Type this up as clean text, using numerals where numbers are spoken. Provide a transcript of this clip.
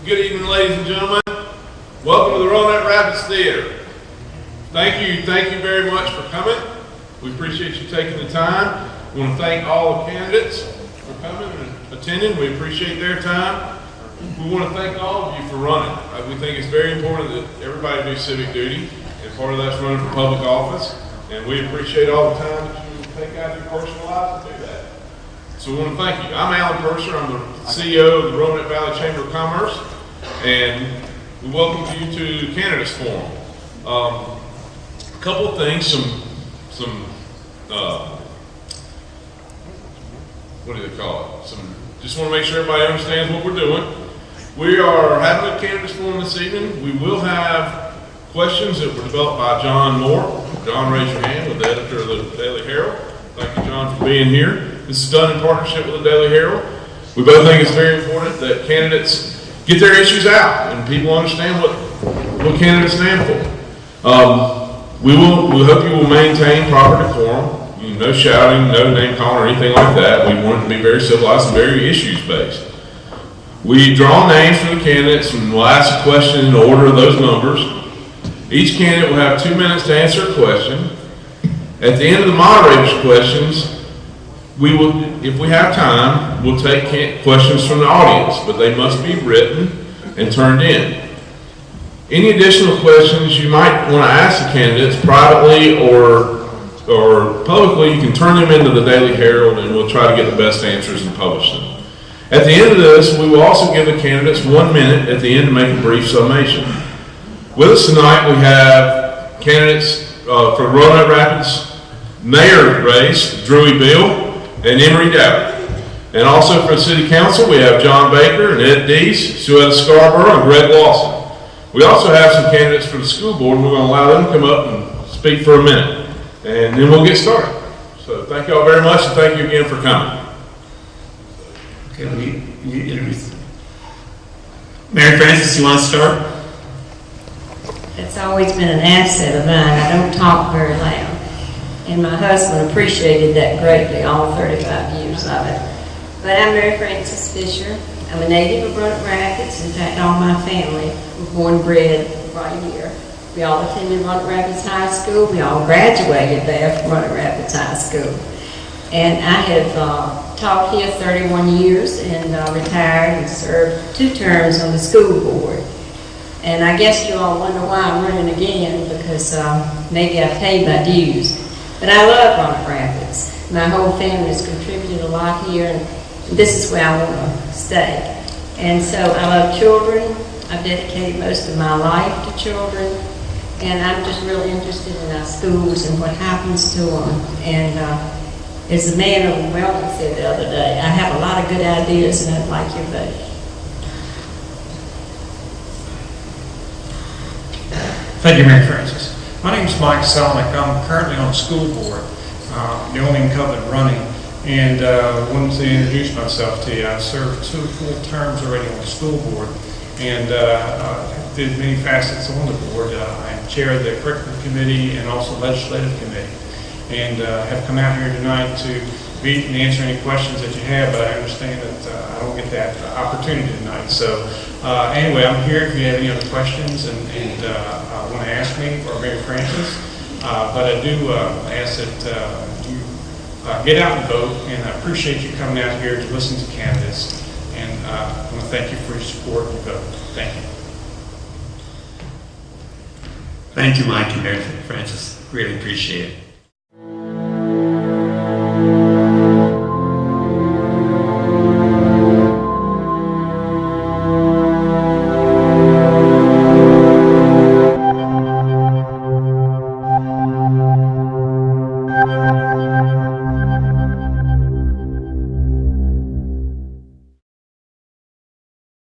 Good evening, ladies and gentlemen. Welcome to the Roanoke Rapids Theater. Thank you very much for coming. We appreciate you taking the time. We want to thank all the candidates for coming and attending. We appreciate their time. We want to thank all of you for running. We think it's very important that everybody do civic duty, and part of that's running for public office. And we appreciate all the time that you take out of your personal lives to do that. So we want to thank you. I'm Alan Purser. I'm the CEO of the Roanoke Valley Chamber of Commerce, and we welcome you to the Candidates Forum. A couple of things, what do they call it? Just want to make sure everybody understands what we're doing. We are having a Candidates Forum this evening. We will have questions that were developed by John Moore. John, raise your hand, with the editor of the Daily Herald. Thank you, John, for being here. This is done in partnership with the Daily Herald. We both think it's very important that candidates get their issues out and people understand what candidates stand for. We hope you will maintain proper decorum. No shouting, no name calling or anything like that. We want it to be very civilized and very issues based. We draw names for the candidates and we'll ask a question in the order of those numbers. Each candidate will have 2 minutes to answer a question. At the end of the moderator's questions, we will, if we have time, we'll take questions from the audience, but they must be written and turned in. Any additional questions you might want to ask the candidates privately or publicly, you can turn them into the Daily Herald and we'll try to get the best answers and publish them. At the end of this, we will also give the candidates 1 minute at the end to make a brief summation. With us tonight, we have candidates for Roanoke Rapids Mayor race, Drewy Bill and Emery Dowd. And also for the City Council, we have John Baker and Ed Deese, Suetta Scarborough, and Greg Lawson. We also have some candidates for the school board, and we're going to allow them to come up and speak for a minute. And then we'll get started. So thank you all very much, and thank you again for coming. Okay, let me introduce Mary Frances, you want to start? It's always been an asset of mine. I don't talk very loud. And my husband appreciated that greatly, all 35 years of it. But I'm Mary Frances Fisher. I'm a native of Roanoke Rapids. In fact, all my family were born and bred right here. We all attended Roanoke Rapids High School. We all graduated there from Roanoke Rapids High School. And I have taught here 31 years and retired and served 2 terms on the school board. And I guess you all wonder why I'm running again, because maybe I've paid my dues. But I love Roanoke Rapids. My whole family has contributed a lot here, and this is where I want to stay. And so I love children. I've dedicated most of my life to children, and I'm just really interested in our schools and what happens to them. And as the man of Weldon said the other day, I have a lot of good ideas, and I'd like your vote. Thank you, Mary Frances. My name is Mike Salmick. I'm currently on the school board, the only incumbent running, and wanted to introduce myself to you. I've served 2 full terms already on the school board, and did many facets on the board. I'm chair of the curriculum committee and also legislative committee, and have come out here tonight to meet and answer any questions that you have, but I understand that I don't get that opportunity tonight. So anyway, I'm here if you have any other questions and want to ask me or Mary Frances. But I do ask that you get out and vote, and I appreciate you coming out here to listen to candidates. And I want to thank you for your support and vote. Thank you. Thank you, Mike and Mary Frances. Really appreciate it.